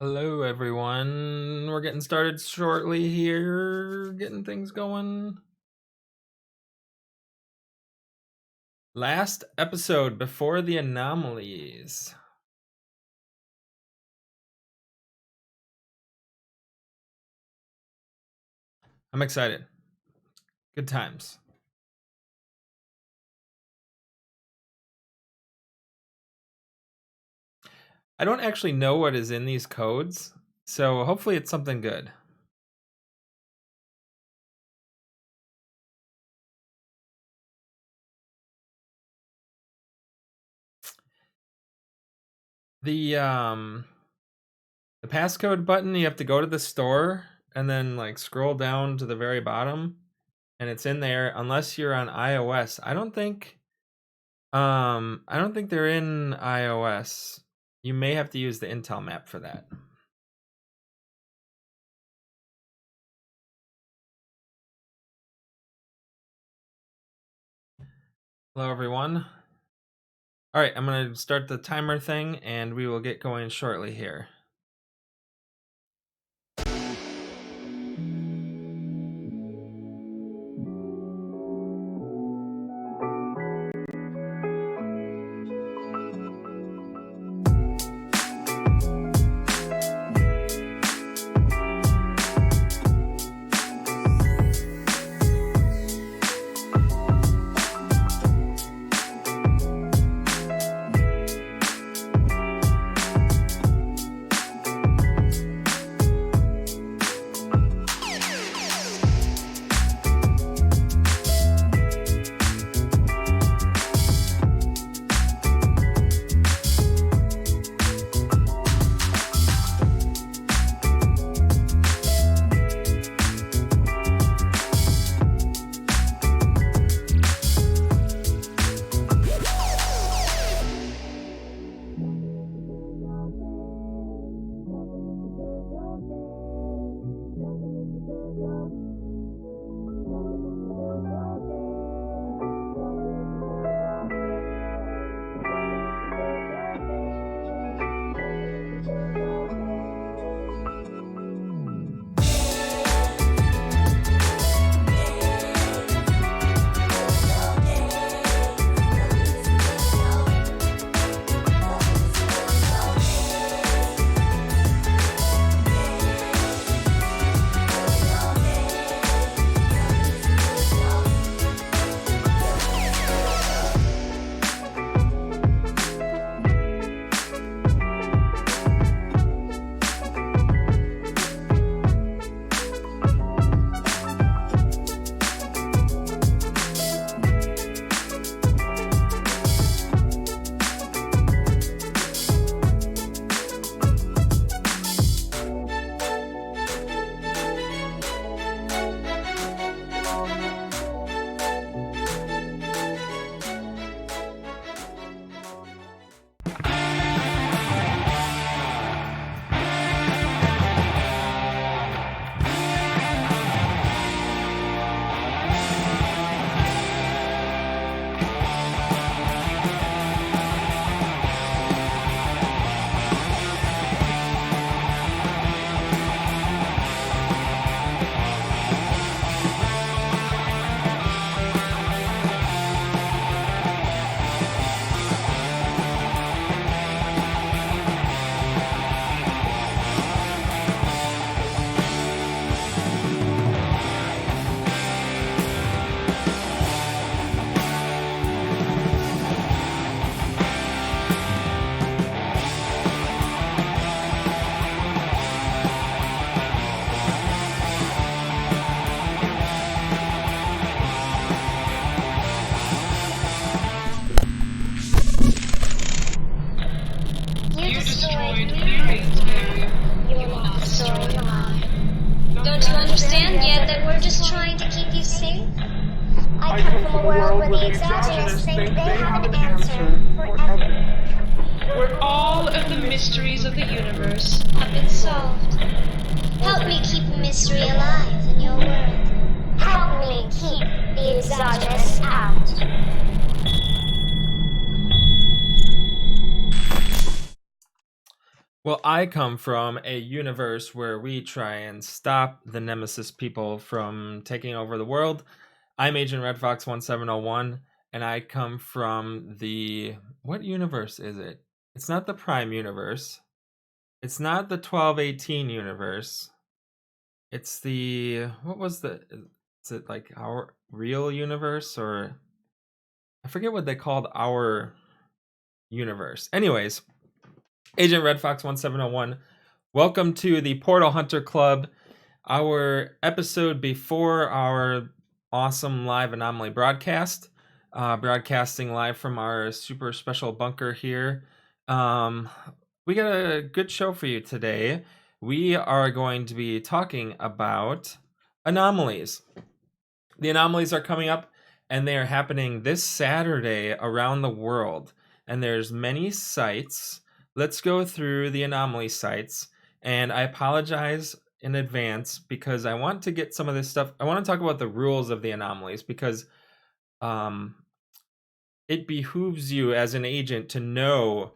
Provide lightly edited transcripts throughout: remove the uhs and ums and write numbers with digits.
Hello, everyone. We're getting started shortly here, getting things going. Last episode before the Anomalies. I'm excited. Good times. I don't actually know what is in these codes, so hopefully it's something good. The passcode button, you have to go to the store and then like scroll down to the very bottom and it's in there unless you're on iOS. I don't think they're in iOS. You may have to use the Intel map for that. Hello, everyone. All right, I'm going to start the timer thing, and we will get going shortly here. Well, I come from a universe where we try and stop the Nemesis people from taking over the world. I'm Agent Red Fox 1701, and I come from the. What universe is it? It's not the Prime universe. It's not the 1218 universe. It's the. What was the. Is it like our real universe, or. I forget what they called our universe. Anyways, Agent Red Fox 1701. Welcome to the Portal Hunter Club, our episode before our awesome live anomaly broadcast. Broadcasting live from our super special bunker here. We got a good show for you today. We are going to be talking about anomalies. The anomalies are coming up, and they are happening this Saturday around the world. And there's many sites. Let's go through the anomaly sites. And I apologize in advance because I want to get some of this stuff. I want to talk about the rules of the anomalies because um, it behooves you as an agent to know.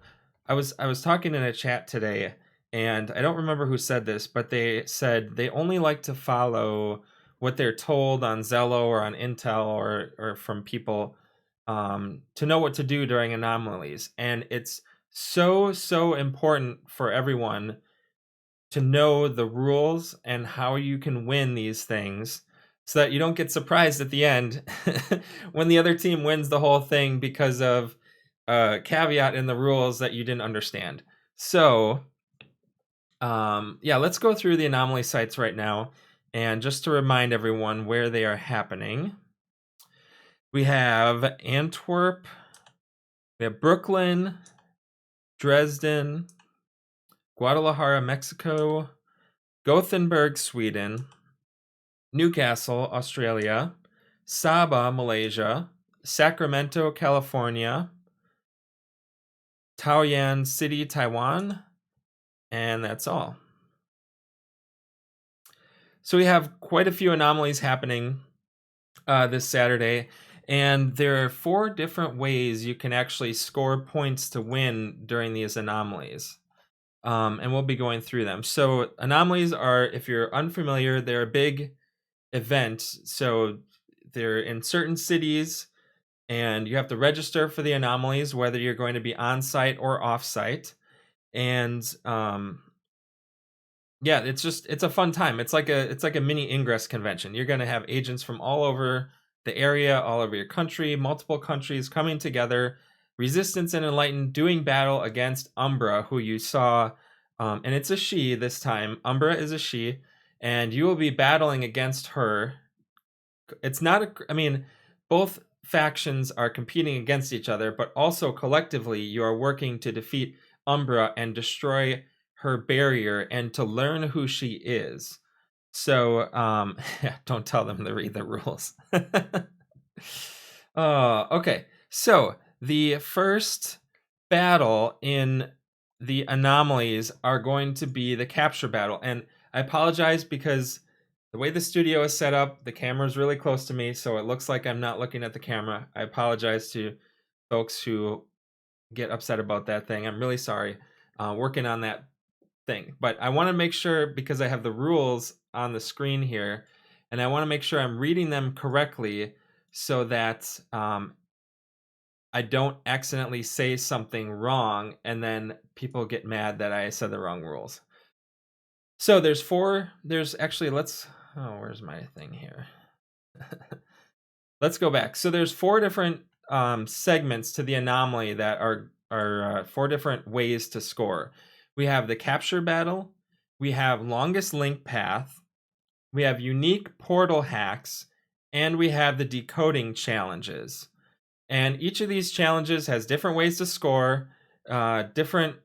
I was talking in a chat today, and I don't remember who said this, but they said they only like to follow what they're told on Zello or on Intel or from people to know what to do during anomalies. And it's so important for everyone to know the rules and how you can win these things so that you don't get surprised at the end when the other team wins the whole thing because of a caveat in the rules that you didn't understand. So, yeah, let's go through the anomaly sites right now. And just to remind everyone where they are happening, we have Antwerp, we have Brooklyn, Dresden, Guadalajara, Mexico, Gothenburg, Sweden, Newcastle, Australia, Sabah, Malaysia, Sacramento, California, Taoyuan City, Taiwan, and that's all. So we have quite a few anomalies happening this Saturday, and there are 4 different ways you can actually score points to win during these anomalies. And we'll be going through them. So anomalies are, if you're unfamiliar, they're a big event. So they're in certain cities, and you have to register for the anomalies, whether you're going to be on site or off site. And yeah, it's a fun time. It's like a mini Ingress convention. You're going to have agents from all over the area, all over your country, multiple countries coming together. Resistance and Enlightened doing battle against Umbra, who you saw, and it's a she this time. Umbra is a she, and you will be battling against her. It's not I mean, both factions are competing against each other, but also collectively you are working to defeat Umbra and destroy her barrier and to learn who she is. So, don't tell them to read the rules. Okay. So, the first battle in the anomalies are going to be the capture battle. And I apologize because the way the studio is set up, the camera is really close to me, so it looks like I'm not looking at the camera. I apologize to folks who get upset about that thing. I'm really sorry. Working on that thing. But I want to make sure, because I have the rules on the screen here, and I want to make sure I'm reading them correctly so that I don't accidentally say something wrong and then people get mad that I said the wrong rules. So there's actually, where's my thing here? Let's go back. So there's 4 different segments to the anomaly that are 4 different ways to score. We have the capture battle, we have longest link path, we have unique portal hacks, and we have the decoding challenges. And each of these challenges has different ways to score, different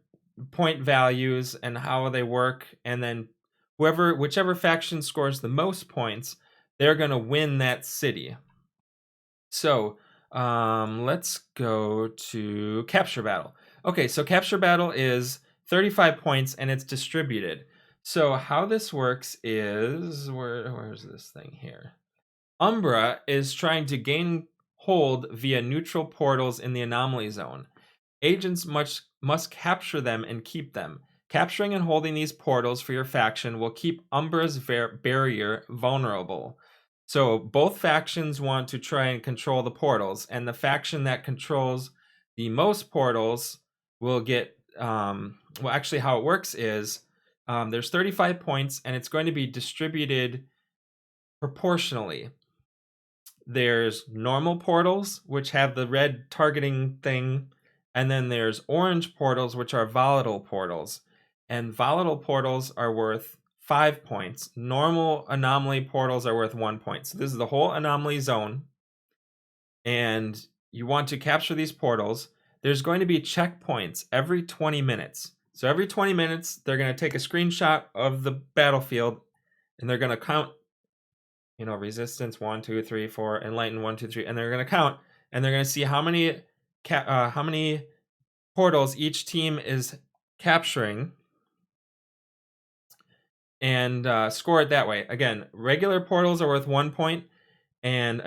point values and how they work, and then whichever faction scores the most points, they're going to win that city. So let's go to capture battle. Okay, so capture battle is 35 points and it's distributed. So how this works is, where's this thing here? Umbra is trying to gain hold via neutral portals in the anomaly zone. Agents must capture them and keep them. Capturing and holding these portals for your faction will keep Umbra's barrier vulnerable. So both factions want to try and control the portals, and the faction that controls the most portals will get. Well, actually, how it works is there's 35 points, and it's going to be distributed proportionally. There's normal portals, which have the red targeting thing, and then there's orange portals, which are volatile portals. And volatile portals are worth 5 points. Normal anomaly portals are worth 1 point. So this is the whole anomaly zone. And you want to capture these portals. There's going to be checkpoints every 20 minutes. So every 20 minutes, they're going to take a screenshot of the battlefield, and they're going to count, resistance 1, 2, 3, 4, enlighten 1, 2, 3, and they're going to count, and they're going to see how many portals each team is capturing, and score it that way. Again, regular portals are worth 1 point, and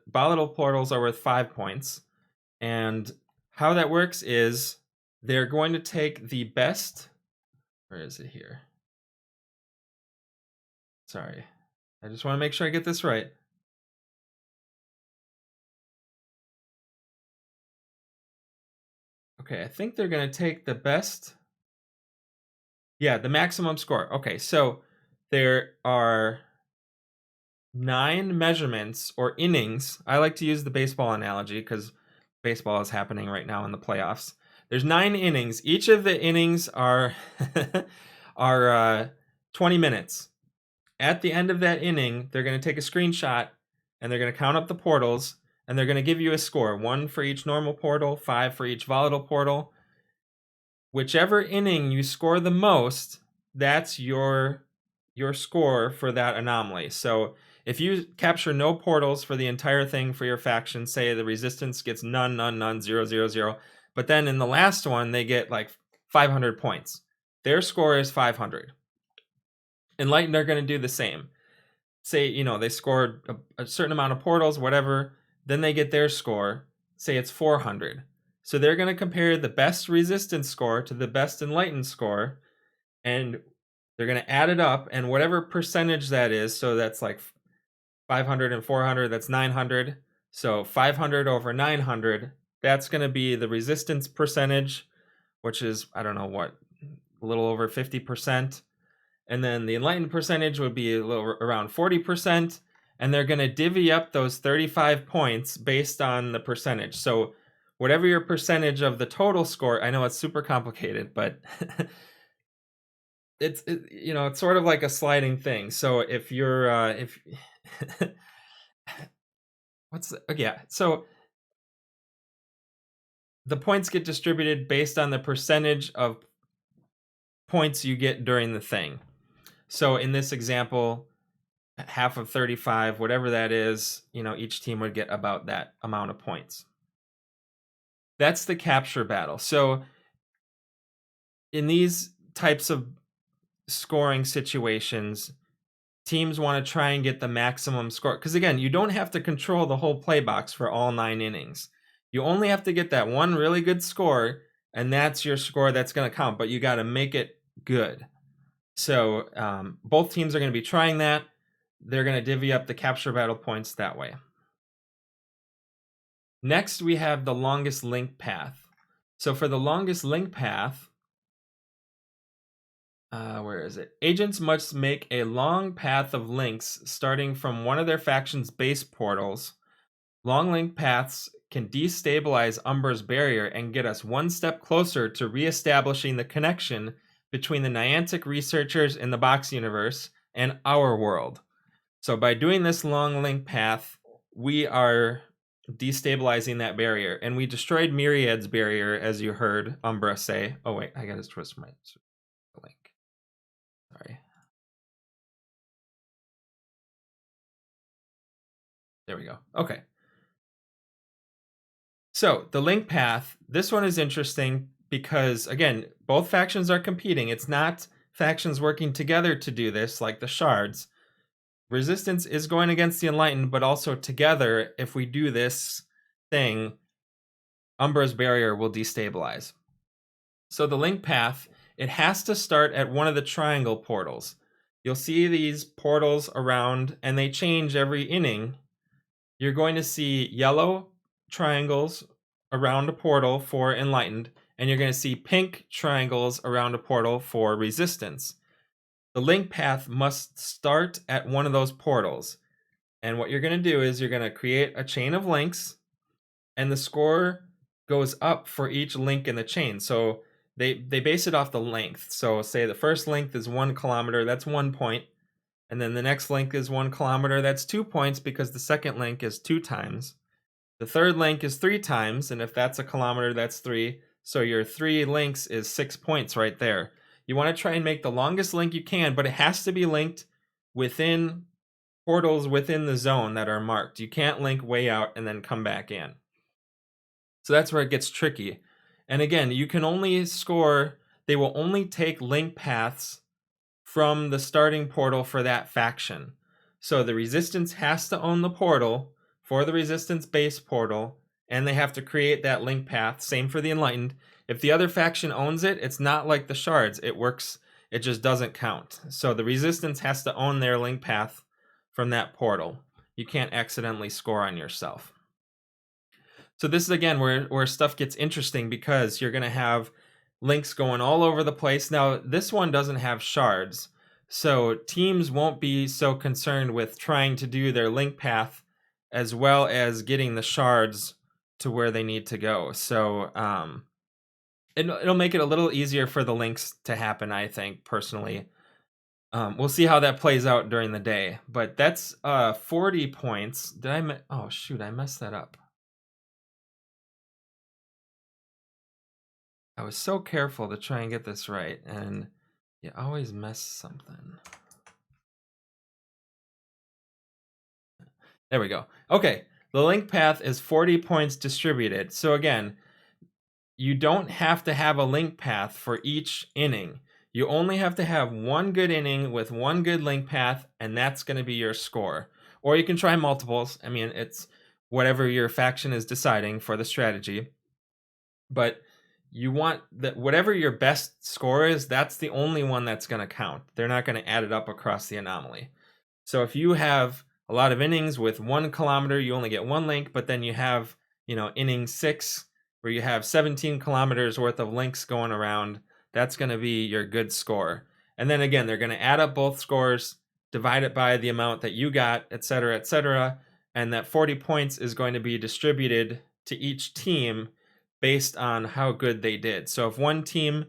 volatile portals are worth 5 points. And how that works is they're going to take the best. Where is it here? Sorry. I just want to make sure I get this right. Okay, I think they're going to take the best. Yeah, the maximum score. Okay, so there are 9 measurements or innings. I like to use the baseball analogy because baseball is happening right now in the playoffs. There's 9 innings. Each of the innings are 20 minutes. At the end of that inning, they're going to take a screenshot, and they're going to count up the portals, and they're going to give you a score. 1 for each normal portal, 5 for each volatile portal. Whichever inning you score the most, that's your score for that anomaly. So if you capture no portals for the entire thing for your faction, say the resistance gets none, none, none, 0, 0, 0, but then in the last one they get like 500 points. Their score is 500. Enlightened are going to do the same. Say, they scored a certain amount of portals, whatever, then they get their score. Say it's 400. So they're going to compare the best resistance score to the best enlightened score, and they're going to add it up, and whatever percentage that is, so that's like 500 and 400, that's 900. So 500 over 900, that's going to be the resistance percentage, which is, I don't know what, a little over 50%. And then the enlightened percentage would be a little around 40%. And they're going to divvy up those 35 points based on the percentage. So whatever your percentage of the total score, I know it's super complicated, but it's sort of like a sliding thing. So if you're so the points get distributed based on the percentage of points you get during the thing. So in this example, half of 35, whatever that is, each team would get about that amount of points. That's the capture battle. So in these types of scoring situations, teams want to try and get the maximum score. Because again, you don't have to control the whole play box for all 9 innings. You only have to get that one really good score, and that's your score that's going to count. But you got to make it good. So both teams are going to be trying that. They're going to divvy up the capture battle points that way. Next, we have the longest link path. So for the longest link path, where is it? Agents must make a long path of links starting from one of their faction's base portals. Long link paths can destabilize Umbra's barrier and get us one step closer to reestablishing the connection between the Niantic researchers in the box universe and our world. So by doing this long link path, we are destabilizing that barrier. And we destroyed Myriad's barrier, as you heard Umbra say. Oh, wait, I got to twist my link. Sorry. There we go. Okay. So the link path, this one is interesting because, again, both factions are competing. It's not factions working together to do this like the shards. Resistance is going against the Enlightened, but also together, if we do this thing, Umbra's barrier will destabilize. So the link path it has to start at one of the triangle portals. You'll see these portals around, and they change every inning. You're going to see yellow triangles around a portal for enlightened, and you're going to see pink triangles around a portal for resistance. The link path must start at one of those portals. And what you're going to do is you're going to create a chain of links, and the score goes up for each link in the chain. So they base it off the length. So say the first length is 1 kilometer, that's 1 point. And then the next link is 1 kilometer, that's 2 points because the second link is 2 times. The third link is 3 times, and if that's a kilometer, that's 3. So your 3 links is 6 points right there. You want to try and make the longest link you can, but it has to be linked within portals within the zone that are marked. You can't link way out and then come back in. So that's where it gets tricky. And again, you can only score, they will only take link paths from the starting portal for that faction. So the resistance has to own the portal for the resistance base portal, and they have to create that link path. Same for the enlightened. If the other faction owns it, it's not like the shards. It works, it just doesn't count. So the resistance has to own their link path from that portal. You can't accidentally score on yourself. So this is again where stuff gets interesting, because you're going to have links going all over the place. Now, this one doesn't have shards, so teams won't be so concerned with trying to do their link path as well as getting the shards to where they need to go. So it'll make it a little easier for the links to happen, I think, personally. We'll see how that plays out during the day. But that's 40 points. Oh, shoot, I messed that up. I was so careful to try and get this right, and you always mess something. There we go. Okay, the link path is 40 points distributed. So again, you don't have to have a link path for each inning. You only have to have one good inning with one good link path, and that's going to be your score. Or you can try multiples. I mean, it's whatever your faction is deciding for the strategy. But you want that whatever your best score is, that's the only one that's going to count. They're not going to add it up across the anomaly. So if you have a lot of innings with 1 kilometer, you only get 1 link, but then you have, inning 6 where you have 17 kilometers worth of links going around, that's going to be your good score. And then again, they're going to add up both scores, divide it by the amount that you got, etc., and that 40 points is going to be distributed to each team based on how good they did. So if one team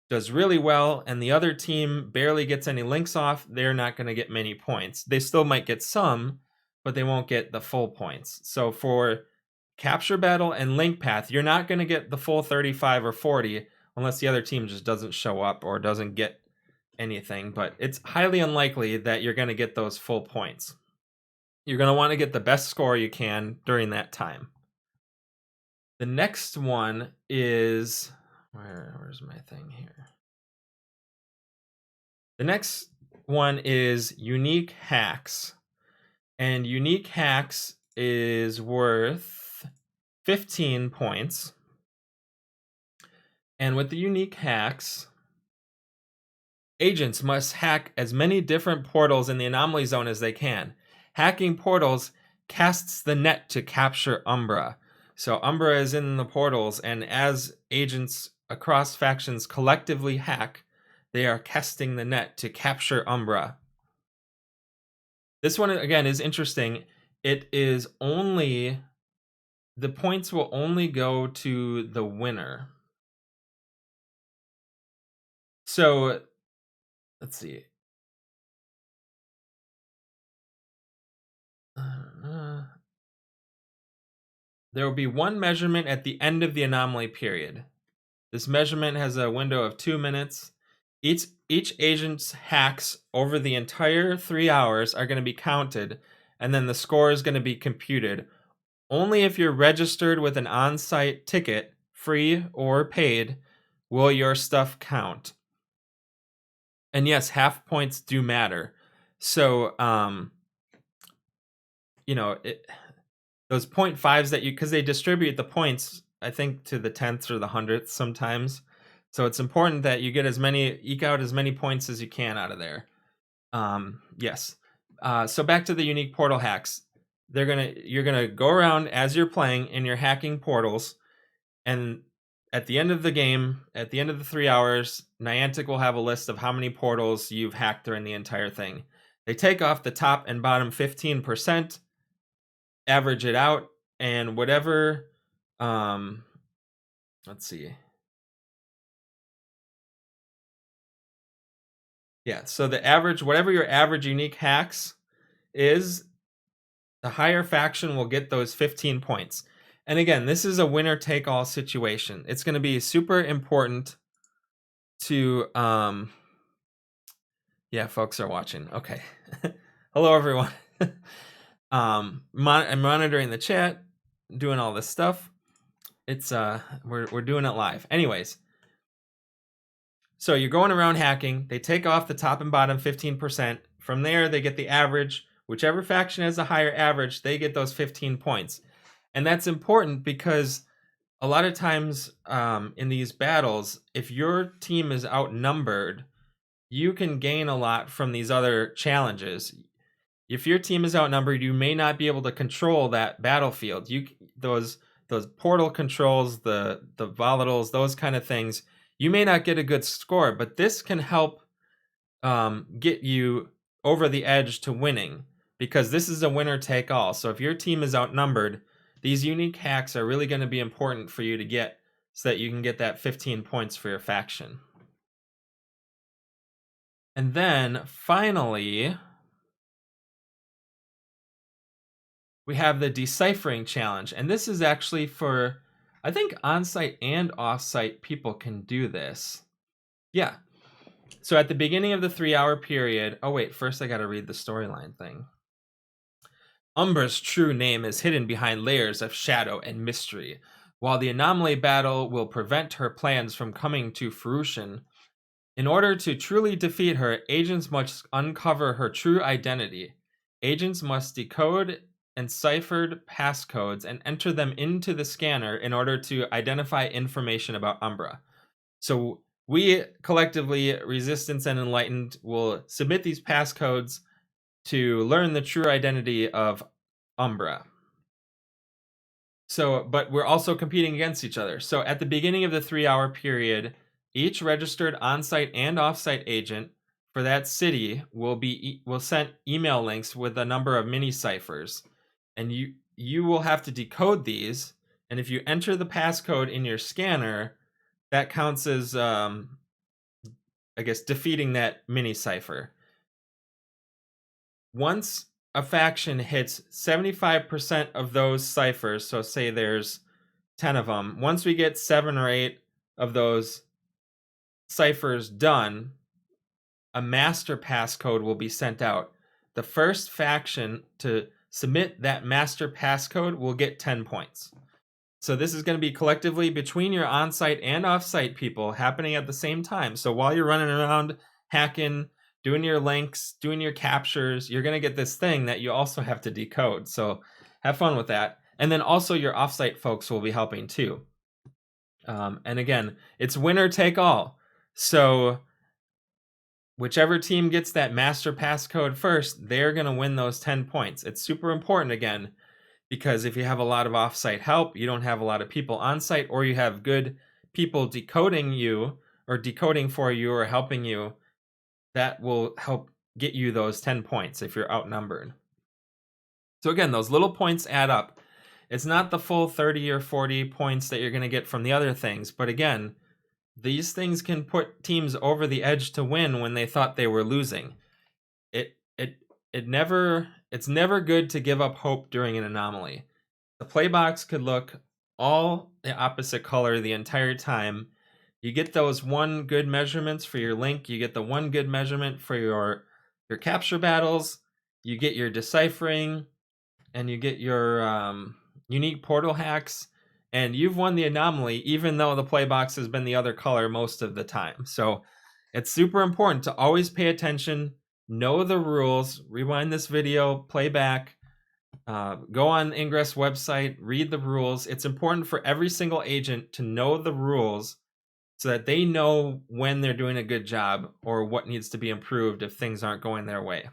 does really well and the other team barely gets any links off, they're not going to get many points. They still might get some, but they won't get the full points. So for capture battle and link path, you're not going to get the full 35 or 40 unless the other team just doesn't show up or doesn't get anything. But it's highly unlikely that you're going to get those full points. You're going to want to get the best score you can during that time. The next one is, where's my thing here? The next one is unique hacks. And unique hacks is worth 15 points. And with the unique hacks, agents must hack as many different portals in the anomaly zone as they can. Hacking portals casts the net to capture Umbra. So Umbra is in the portals, and as agents across factions collectively hack, they are casting the net to capture Umbra. This one, again, is interesting. It is only, the points will only go to the winner. So, let's see. There will be one measurement at the end of the anomaly period. This measurement has a window of 2 minutes. Each agent's hacks over the entire 3 hours are going to be counted, and then the score is going to be computed. Only if you're registered with an on-site ticket, free or paid, will your stuff count. And yes, half points do matter. So, those 0.5s that because they distribute the points, I think, to the tenths or the hundredths sometimes. So it's important that you get eke out as many points as you can out of there. Yes. So back to the unique portal hacks. You're gonna go around as you're playing and you're hacking portals, and at the end of the game, at the end of the 3 hours, Niantic will have a list of how many portals you've hacked during the entire thing. They take off the top and bottom 15%, average it out, and whatever, let's see. Yeah, so the average, whatever your average unique hacks is, the higher faction will get those 15 points. And again, this is a winner take all situation. It's going to be super important to yeah, folks are watching. Okay. Hello everyone. I'm monitoring the chat, doing all this stuff. It's we're doing it live. Anyways, so you're going around hacking. They take off the top and bottom 15%. From there, they get the average. Whichever faction has a higher average, they get those 15 points. And that's important because a lot of times in these battles, if your team is outnumbered, you can gain a lot from these other challenges. If your team is outnumbered, you may not be able to control that battlefield. Those portal controls, the volatiles, those kind of things, you may not get a good score, but this can help get you over the edge to winning, because this is a winner take all. So if your team is outnumbered, these unique hacks are really going to be important for you to get, so that you can get that 15 points for your faction. And then finally, we have the Decyphering challenge. And this is actually for, I think, on-site and off-site people can do this. Yeah. So at the beginning of the 3-hour period, oh wait, first I got to read the storyline thing. Umbra's true name is hidden behind layers of shadow and mystery. While the Anomaly battle will prevent her plans from coming to fruition, in order to truly defeat her, agents must uncover her true identity. Agents must decode enciphered passcodes and enter them into the scanner in order to identify information about Umbra. So we collectively, Resistance and Enlightened, will submit these passcodes to learn the true identity of Umbra. So, but we're also competing against each other. So at the beginning of the 3-hour period, each registered on-site and off-site agent for that city will send email links with a number of mini ciphers, and you will have to decode these. And if you enter the passcode in your scanner, that counts as I guess defeating that mini cipher. Once a faction hits 75% of those ciphers, so say there's 10 of them, once we get 7 or 8 of those ciphers done, a master passcode will be sent out. The first faction to submit that master passcode will get 10 points. So this is going to be collectively between your on-site and off-site people happening at the same time. So while you're running around hacking, doing your links, doing your captures, you're going to get this thing that you also have to decode. So have fun with that. And then also your off-site folks will be helping too. And again, it's winner take all. So whichever team gets that master passcode first, they're going to win those 10 points. It's super important, again, because if you have a lot of off-site help, you don't have a lot of people on-site, or you have good people decoding you or decoding for you or helping you, that will help get you those 10 points if you're outnumbered. So again, those little points add up. It's not the full 30 or 40 points that you're going to get from the other things, but again, these things can put teams over the edge to win when they thought they were losing. It's never good to give up hope during an anomaly. The playbox could look all the opposite color the entire time. You get those one good measurements for your link, you get the one good measurement for your capture battles, you get your deciphering, and you get your unique portal hacks, and you've won the anomaly even though the playbox has been the other color most of the time. So it's super important to always pay attention, know the rules, rewind this video, play back, go on Ingress website, read the rules. It's important for every single agent to know the rules so that they know when they're doing a good job or what needs to be improved if things aren't going their way.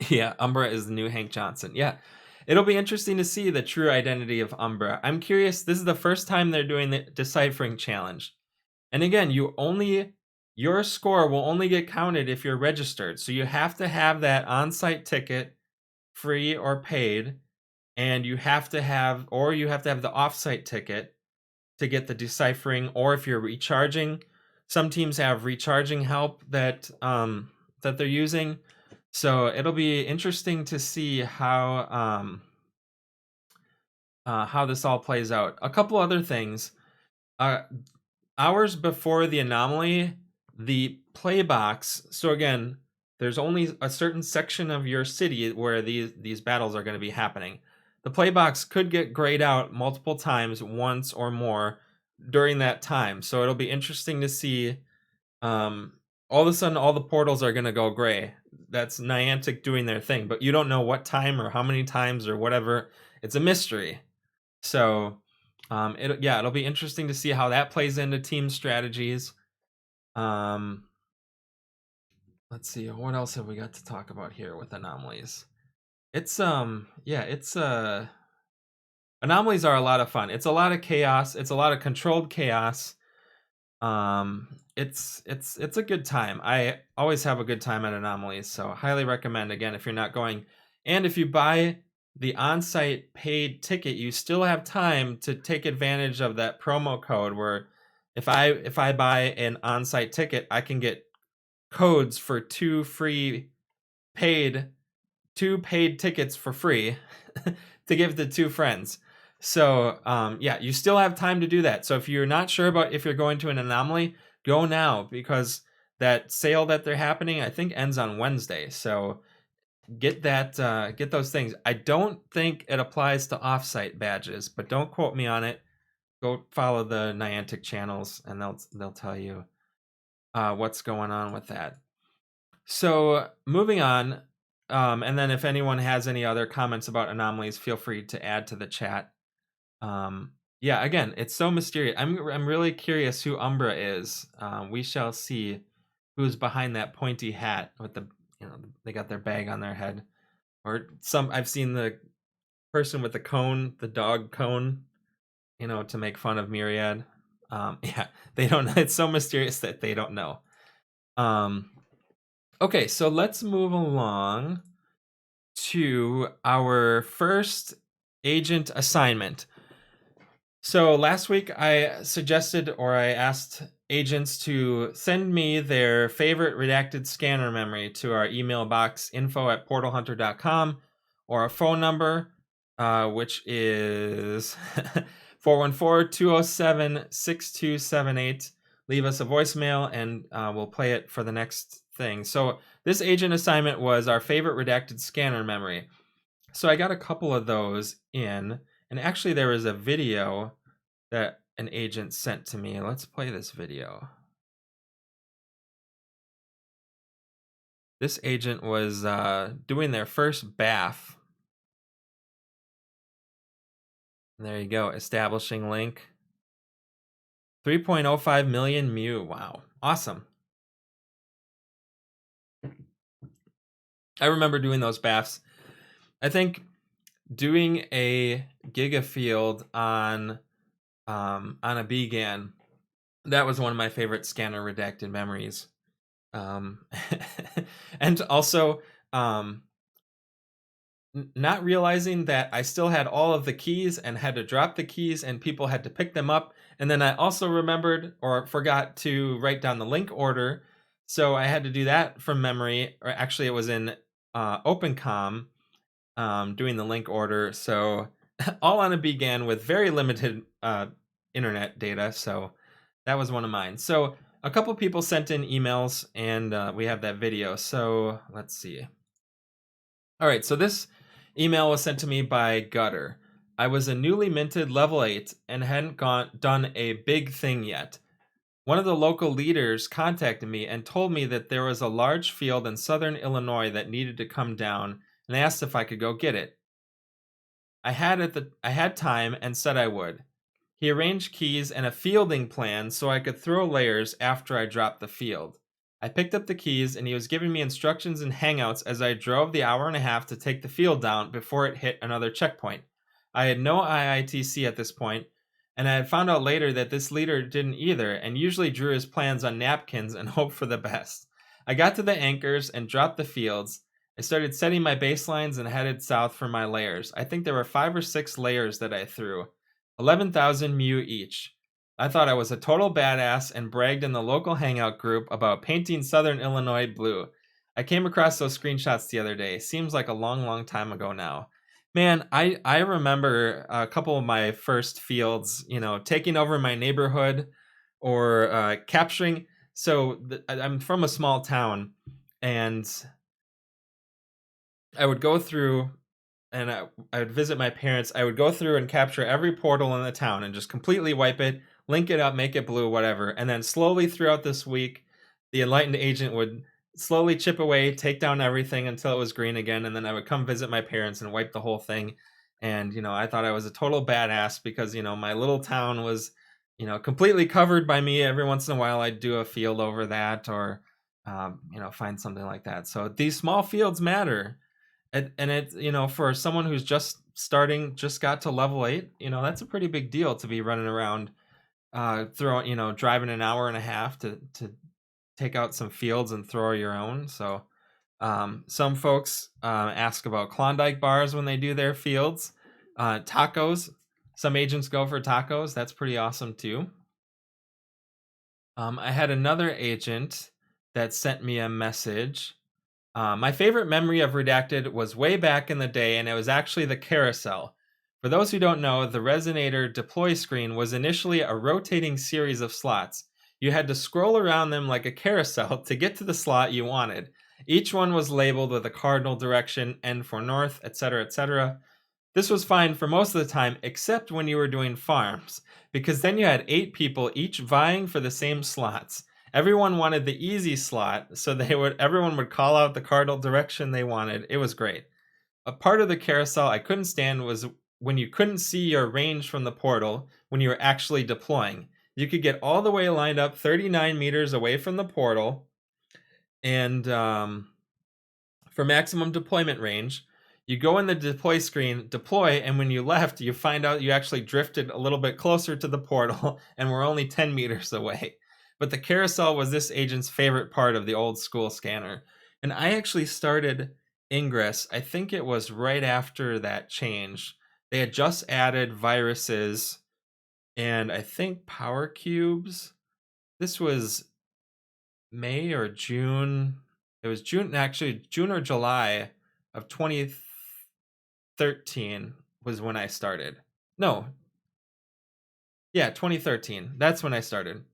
Yeah, Umbra is the new Hank Johnson. Yeah. It'll be interesting to see the true identity of Umbra. I'm curious, this is the first time they're doing the Decyphering challenge. And again, your score will only get counted if you're registered. So you have to have that on-site ticket, free or paid, and you have to have the off-site ticket to get the Decyphering, or if you're recharging, some teams have recharging help that they're using. So it'll be interesting to see how this all plays out. A couple other things. Hours before the anomaly, the play box. So again, there's only a certain section of your city where these battles are going to be happening. The play box could get grayed out multiple times, once or more, during that time. So it'll be interesting to see. All of a sudden, all the portals are going to go gray. That's Niantic doing their thing, but you don't know what time or how many times or whatever. It's a mystery. So it'll be interesting to see how that plays into team strategies. Let's see, what else have we got to talk about here with anomalies? It's anomalies are a lot of fun. It's a lot of chaos. It's a lot of controlled chaos. It's a good time. I always have a good time at anomalies, so highly recommend, again, if you're not going. And if you buy the on-site paid ticket, you still have time to take advantage of that promo code where if I buy an on-site ticket, I can get codes for two paid tickets for free to give to two friends. So you still have time to do that. So if you're not sure about if you're going to an anomaly, go now, because that sale that they're happening, I think, ends on Wednesday. So get those things. I don't think it applies to offsite badges, but don't quote me on it. Go follow the Niantic channels, and they'll tell you what's going on with that. So moving on, and then if anyone has any other comments about anomalies, feel free to add to the chat. Again, it's so mysterious. I'm really curious who Umbra is. We shall see who's behind that pointy hat with they got their bag on their head, or I've seen the person with the cone, the dog cone, to make fun of Myriad. They don't know. It's so mysterious that they don't know. Okay, so let's move along to our first agent assignment. So last week I suggested, or I asked agents to send me their favorite redacted scanner memory to our email box, info@portalhunter.com, or a phone number, which is 414-207-6278. Leave us a voicemail and we'll play it for the next thing. So this agent assignment was our favorite redacted scanner memory. So I got a couple of those in, and actually there was a video that an agent sent to me. Let's play this video. This agent was doing their first bath. There you go, establishing link. 3.05 million Mew. Wow, awesome. I remember doing those baths. I think doing a Giga Field on a BGAN, that was one of my favorite scanner redacted memories. And also not realizing that I still had all of the keys and had to drop the keys and people had to pick them up. And then I also remembered or forgot to write down the link order. So I had to do that from memory, or actually it was in OpenCom doing the link order. So all on a BGAN with very limited internet data. So that was one of mine. So a couple people sent in emails, and we have that video. So let's see. All right, so this email was sent to me by Gutter. I was a newly minted level 8 and hadn't done a big thing yet. One of the local leaders contacted me and told me that there was a large field in southern Illinois that needed to come down, and asked if I could go get it. I had time and said I would. He arranged keys and a fielding plan so I could throw layers after I dropped the field. I picked up the keys and he was giving me instructions and hangouts as I drove the hour and a half to take the field down before it hit another checkpoint. I had no IITC at this point, and I had found out later that this leader didn't either and usually drew his plans on napkins and hoped for the best. I got to the anchors and dropped the fields. I started setting my baselines and headed south for my layers. I think there were 5 or 6 layers that I threw. 11,000 mu each. I thought I was a total badass and bragged in the local hangout group about painting Southern Illinois blue. I came across those screenshots the other day. Seems like a long, long time ago now. Man, I remember a couple of my first fields, taking over my neighborhood or capturing. So I'm from a small town, and I would go through and I would visit my parents. I would go through and capture every portal in the town and just completely wipe it, link it up, make it blue, whatever. And then slowly throughout this week, the enlightened agent would slowly chip away, take down everything until it was green again. And then I would come visit my parents and wipe the whole thing. And, I thought I was a total badass because, my little town was, completely covered by me. Every once in a while, I'd do a field over that or, find something like that. So these small fields matter. And it, for someone who's just starting, just got to level 8, that's a pretty big deal to be running around, driving an hour and a half to take out some fields and throw your own. So some folks ask about Klondike bars when they do their fields. Tacos. Some agents go for tacos. That's pretty awesome too. I had another agent that sent me a message. My favorite memory of Redacted was way back in the day, and it was actually the carousel. For those who don't know, the Resonator deploy screen was initially a rotating series of slots. You had to scroll around them like a carousel to get to the slot you wanted. Each one was labeled with a cardinal direction, N for north, etc., etc. This was fine for most of the time, except when you were doing farms, because then you had 8 people each vying for the same slots. Everyone wanted the easy slot, so everyone would call out the cardinal direction they wanted. It was great. A part of the carousel I couldn't stand was when you couldn't see your range from the portal when you were actually deploying. You could get all the way lined up 39 meters away from the portal, and for maximum deployment range, you go in the deploy screen, deploy, and when you left, you find out you actually drifted a little bit closer to the portal and were only 10 meters away. But the carousel was this agent's favorite part of the old school scanner. And I actually started Ingress, I think it was right after that change. They had just added viruses and I think power cubes. This was May or June. It was June or July of 2013 was when I started. No. Yeah, 2013. That's when I started.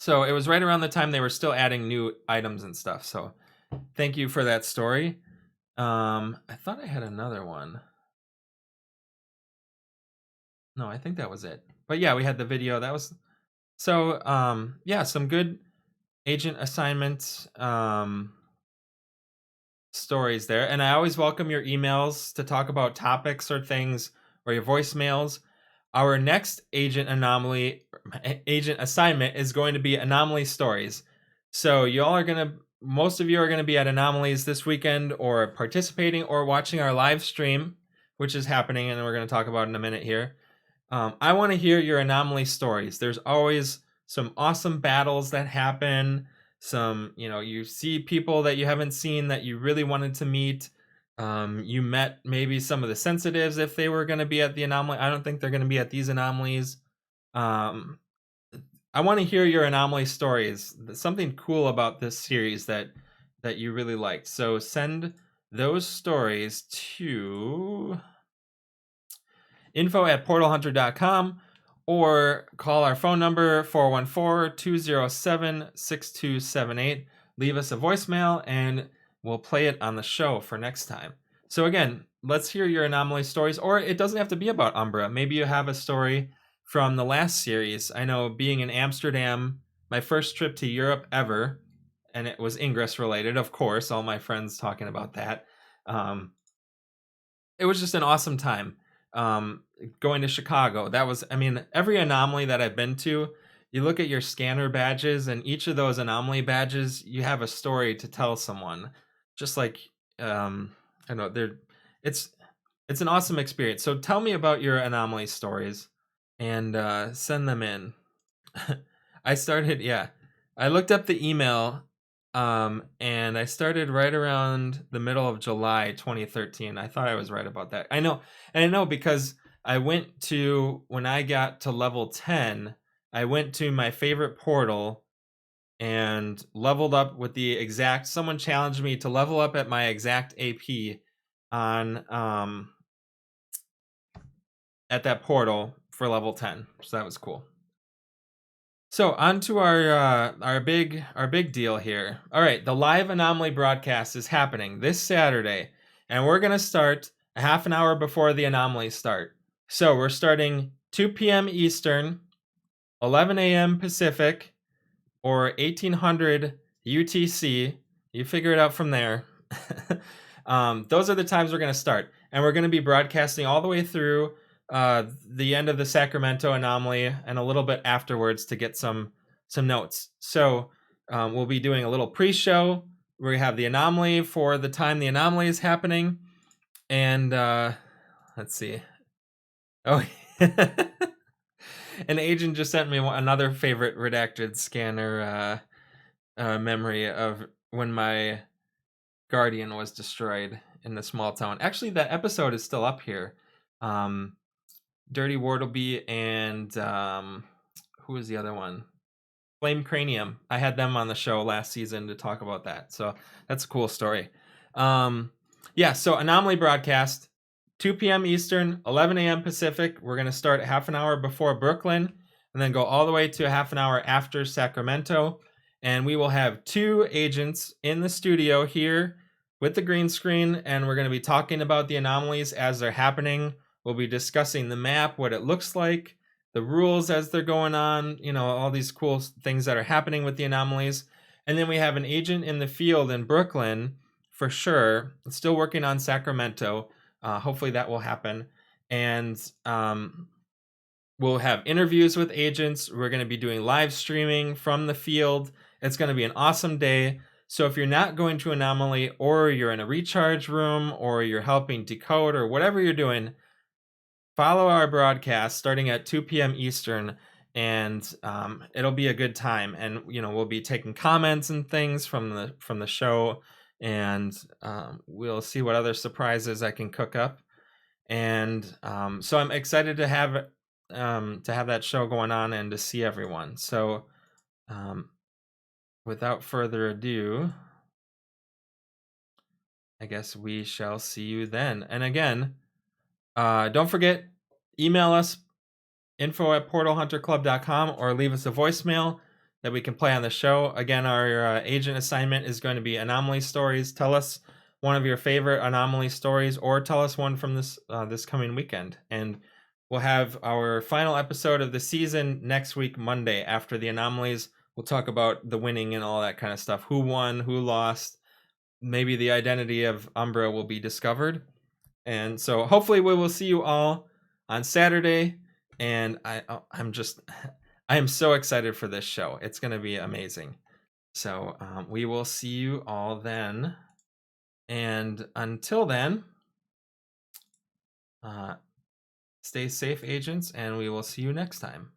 So it was right around the time they were still adding new items and stuff. So thank you for that story. I thought I had another one. No, I think that was it. But yeah, we had the video. That was so yeah, some good agent assignment stories there. And I always welcome your emails to talk about topics or things or your voicemails. Our next agent assignment is going to be Anomaly Stories. So most of you are going to be at Anomalies this weekend or participating or watching our live stream, which is happening and we're going to talk about in a minute here. I want to hear your Anomaly stories. There's always some awesome battles that happen. Some, you see people that you haven't seen that you really wanted to meet. You met maybe some of the sensitives if they were going to be at the Anomaly. I don't think they're going to be at these Anomalies. I want to hear your Anomaly stories. There's something cool about this series that you really liked. So send those stories to info@portalhunter.com or call our phone number 414-207-6278. Leave us a voicemail and we'll play it on the show for next time. So again, let's hear your Anomaly stories, or it doesn't have to be about Umbra. Maybe you have a story from the last series. I know being in Amsterdam, my first trip to Europe ever, and it was Ingress related, of course, all my friends talking about that. It was just an awesome time. going to Chicago. That was, I mean, every anomaly that I've been to, you look at your scanner badges, and each of those anomaly badges, you have a story to tell someone. Just like, I don't know, it's it's an awesome experience. So tell me about your anomaly stories, and send them in. I started, yeah. I looked up the email, and I started right around the middle of July 2013. I thought I was right about that. I know, and I know because I went to, when I got to level 10, I went to my favorite portal and leveled up with the exact, someone challenged me to level up at my exact AP on at that portal for level 10. So that was cool. So on to our big deal here. All right, the live anomaly broadcast is happening this Saturday, and we're gonna start a half an hour before the anomalies start. So we're starting 2 p.m. Eastern, 11 a.m. Pacific, or 1800 UTC. You figure it out from there. Those are the times we're going to start. And we're going to be broadcasting all the way through the end of the Sacramento anomaly and a little bit afterwards to get some notes. So we'll be doing a little pre-show. We have the anomaly for the time the anomaly is happening. And let's see. Oh, an agent just sent me another favorite redacted scanner memory of when my guardian was destroyed in the small town. Actually, that episode is still up here. Dirty Wartleby and who was the other one? Flame Cranium. I had them on the show last season to talk about that. So that's a cool story. Yeah, so Anomaly broadcast, 2 p.m. Eastern, 11 a.m. Pacific. We're going to start half an hour before Brooklyn and then go all the way to a half an hour after Sacramento. And we will have 2 agents in the studio here with the green screen, and we're going to be talking about the anomalies as they're happening. We'll be discussing the map, what it looks like, the rules as they're going on, you know, all these cool things that are happening with the anomalies. And then we have an agent in the field in Brooklyn for sure, still working on Sacramento. Hopefully that will happen. And we'll have interviews with agents. We're going to be doing live streaming from the field. It's going to be an awesome day. So if you're not going to Anomaly, or you're in a recharge room, or you're helping decode, or whatever you're doing, follow our broadcast starting at 2 p.m. Eastern, and it'll be a good time. And you know, we'll be taking comments and things from the show, and we'll see what other surprises I can cook up. And so I'm excited to have that show going on and to see everyone. So without further ado, I guess we shall see you then. And again, don't forget, email us info@portalhunterclub.com or leave us a voicemail that we can play on the show. Again, our agent assignment is going to be Anomaly Stories. Tell us one of your favorite Anomaly stories, or tell us one from this coming weekend. And we'll have our final episode of the season next week, Monday, after the Anomalies. We'll talk about the winning and all that kind of stuff. Who won, who lost. Maybe the identity of Umbra will be discovered. And so hopefully we will see you all on Saturday. And I am so excited for this show. It's going to be amazing. So we will see you all then. And until then, stay safe, agents, and we will see you next time.